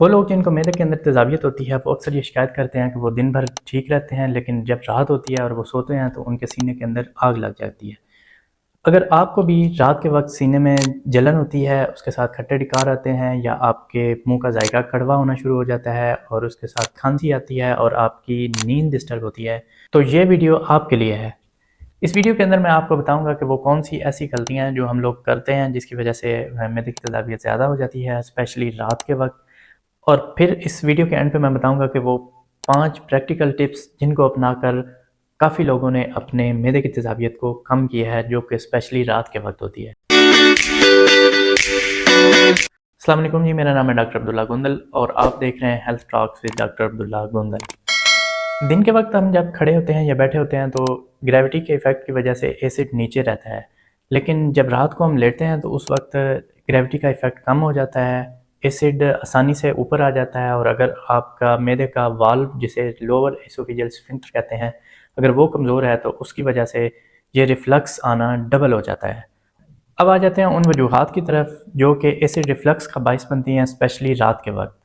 وہ لوگ جن کو معدے کے اندر تیزابیت ہوتی ہے وہ اکثر یہ شکایت کرتے ہیں کہ وہ دن بھر ٹھیک رہتے ہیں، لیکن جب رات ہوتی ہے اور وہ سوتے ہیں تو ان کے سینے کے اندر آگ لگ جاتی ہے۔ اگر آپ کو بھی رات کے وقت سینے میں جلن ہوتی ہے، اس کے ساتھ کھٹے ڈکار آتے ہیں، یا آپ کے منہ کا ذائقہ کڑوا ہونا شروع ہو جاتا ہے اور اس کے ساتھ کھانسی آتی ہے اور آپ کی نیند ڈسٹرب ہوتی ہے، تو یہ ویڈیو آپ کے لیے ہے۔ اس ویڈیو کے اندر میں آپ کو بتاؤں گا کہ وہ کون سی ایسی غلطیاں ہیں جو ہم لوگ کرتے ہیں جس کی وجہ سے معدے کی تیزابیت زیادہ ہو جاتی ہے، اسپیشلی رات کے وقت۔ اور پھر اس ویڈیو کے اینڈ پہ میں بتاؤں گا کہ وہ 5 پریکٹیکل ٹپس جن کو اپنا کر کافی لوگوں نے اپنے معدے کی تیزابیت کو کم کیا ہے، جو کہ اسپیشلی رات کے وقت ہوتی ہے۔ السلام علیکم جی، میرا نام ہے ڈاکٹر عبداللہ گوندل اور آپ دیکھ رہے ہیں ہیلتھ ٹاکس ود ڈاکٹر عبداللہ گوندل۔ دن کے وقت ہم جب کھڑے ہوتے ہیں یا بیٹھے ہوتے ہیں تو گریوٹی کے ایفیکٹ کی وجہ سے ایسڈ نیچے رہتا ہے، لیکن جب رات کو ہم لیٹتے ہیں تو اس وقت گریوٹی کا ایفیکٹ کم ہو جاتا ہے، ایسڈ آسانی سے اوپر آ جاتا ہے، اور اگر آپ کا معدے کا والو جسے لوور ایسوفیجل اسفنکٹر کہتے ہیں اگر وہ کمزور ہے تو اس کی وجہ سے یہ ریفلکس آنا ڈبل ہو جاتا ہے۔ اب آ جاتے ہیں ان وجوہات کی طرف جو کہ ایسڈ ریفلکس کا باعث بنتی ہیں، اسپیشلی رات کے وقت۔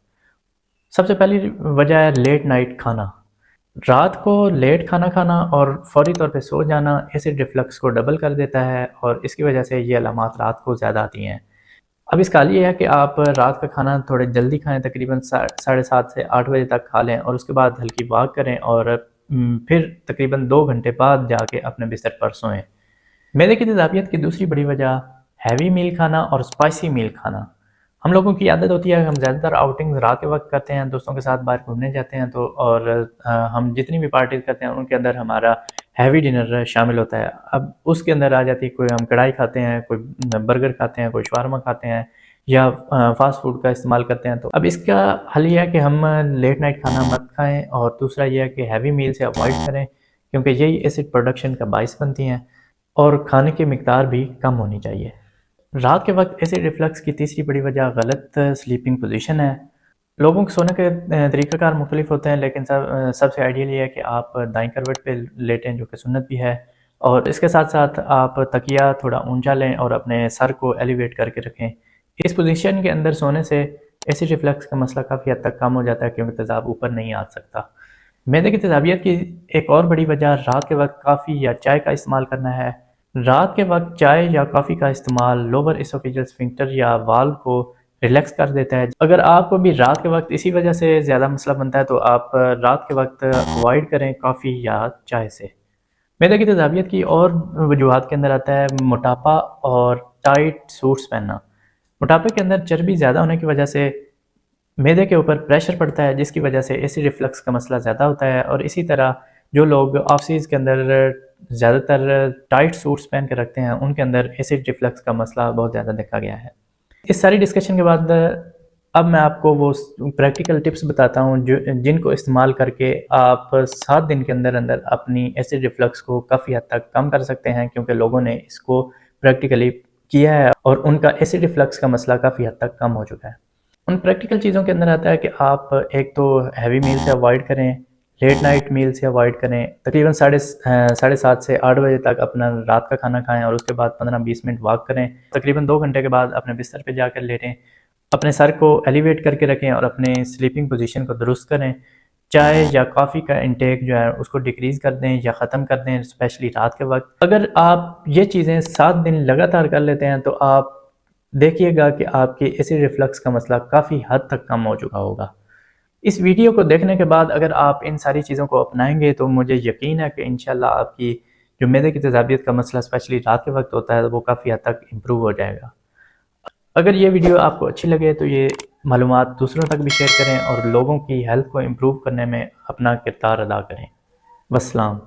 سب سے پہلی وجہ ہے لیٹ نائٹ کھانا۔ رات کو لیٹ کھانا کھانا اور فوری طور پہ سو جانا ایسڈ ریفلکس کو ڈبل کر دیتا ہے، اور اس کی وجہ سے یہ علامات رات کو زیادہ آتی ہیں۔ اب اس کا حل یہ ہے کہ آپ رات کا کھانا تھوڑے جلدی کھائیں، تقریباً 7:30 سے 8 بجے تک کھا لیں، اور اس کے بعد ہلکی واک کریں، اور پھر تقریباً 2 گھنٹے بعد جا کے اپنے بستر پر سوئیں۔ معدے کی تیزابیت کی دوسری بڑی وجہ ہیوی میل کھانا اور اسپائسی میل کھانا۔ ہم لوگوں کی عادت ہوتی ہے کہ ہم زیادہ تر آؤٹنگ رات کے وقت کرتے ہیں، دوستوں کے ساتھ باہر گھومنے جاتے ہیں تو، اور ہم جتنی بھی پارٹیز کرتے ہیں ان کے اندر ہمارا ہیوی ڈنر شامل ہوتا ہے۔ اب اس کے اندر آ جاتی ہے کوئی ہم کڑھائی کھاتے ہیں، کوئی برگر کھاتے ہیں، کوئی شاورما کھاتے ہیں، یا فاسٹ فوڈ کا استعمال کرتے ہیں۔ تو اب اس کا حل یہ ہے کہ ہم لیٹ نائٹ کھانا مت کھائیں، اور دوسرا یہ ہے کہ ہیوی میل سے اوائڈ کریں، کیونکہ یہی ایسڈ پروڈکشن کا باعث بنتی ہیں، اور کھانے کی مقدار بھی کم ہونی چاہیے۔ رات کے وقت ایسڈ ریفلکس کی تیسری بڑی وجہ غلط سلیپنگ پوزیشن ہے۔ لوگوں کے سونے کے طریقہ کار مختلف ہوتے ہیں، لیکن سب سے آئیڈیل یہ ہے کہ آپ دائیں کروٹ پہ لیٹیں، جو کہ سنت بھی ہے، اور اس کے ساتھ ساتھ آپ تکیہ تھوڑا اونچا لیں اور اپنے سر کو ایلیویٹ کر کے رکھیں۔ اس پوزیشن کے اندر سونے سے ایسڈ ریفلکس کا مسئلہ کافی حد تک کم ہو جاتا ہے، کیونکہ تیزاب اوپر نہیں آ سکتا۔ معدے کی تیزابیت کی ایک اور بڑی وجہ رات کے وقت کافی یا چائے کا استعمال کرنا ہے۔ رات کے وقت چائے یا کافی کا استعمال لوور اسوفیجل اسفنکٹر یا والو کو ریلیکس کر دیتا ہے۔ اگر آپ کو بھی رات کے وقت اسی وجہ سے زیادہ مسئلہ بنتا ہے تو آپ رات کے وقت اوائڈ کریں کافی یا چائے سے۔ معدے کی تیزابیت کی اور وجوہات کے اندر آتا ہے موٹاپا اور ٹائٹ سوٹس پہننا۔ موٹاپے کے اندر چربی زیادہ ہونے کی وجہ سے معدے کے اوپر پریشر پڑتا ہے، جس کی وجہ سے ایسڈ ریفلکس کا مسئلہ زیادہ ہوتا ہے، اور اسی طرح جو لوگ آف سیز کے اندر زیادہ تر ٹائٹ سوٹس پہن کے رکھتے ہیں ان کے اندر ایسڈ ریفلکس کا مسئلہ بہت زیادہ دیکھا گیا ہے۔ اس ساری ڈسکشن کے بعد اب میں آپ کو وہ پریکٹیکل ٹپس بتاتا ہوں جن کو استعمال کر کے آپ 7 دن کے اندر اندر اپنی ایسڈ ریفلکس کو کافی حد تک کم کر سکتے ہیں، کیونکہ لوگوں نے اس کو پریکٹیکلی کیا ہے اور ان کا ایسڈ ریفلکس کا مسئلہ کافی حد تک کم ہو چکا ہے۔ ان پریکٹیکل چیزوں کے اندر آتا ہے کہ آپ ایک تو ہیوی میل سے اوائڈ کریں، لیٹ نائٹ میل سے اوائڈ کریں، تقریباً 7:30 سے 8 بجے تک اپنا رات کا کھانا کھائیں، اور اس کے بعد 15-20 منٹ واک کریں، تقریباً 2 گھنٹے کے بعد اپنے بستر پہ جا کر لیٹیں، اپنے سر کو ایلیویٹ کر کے رکھیں اور اپنے سلیپنگ پوزیشن کو درست کریں۔ چائے یا کافی کا انٹیک جو ہے اس کو ڈیکریز کر دیں یا ختم کر دیں، اسپیشلی رات کے وقت۔ اگر آپ یہ چیزیں 7 دن لگاتار کر لیتے ہیں تو آپ دیکھیے گا کہ آپ کی ایسڈ ریفلکس کا مسئلہ کافی حد تک کم ہو چکا ہوگا۔ اس ویڈیو کو دیکھنے کے بعد اگر آپ ان ساری چیزوں کو اپنائیں گے تو مجھے یقین ہے کہ انشاءاللہ آپ کی جو معدے کی تیزابیت کا مسئلہ اسپیشلی رات کے وقت ہوتا ہے وہ کافی حد تک امپروو ہو جائے گا۔ اگر یہ ویڈیو آپ کو اچھی لگے تو یہ معلومات دوسروں تک بھی شیئر کریں اور لوگوں کی ہیلتھ کو امپروو کرنے میں اپنا کردار ادا کریں۔ والسلام۔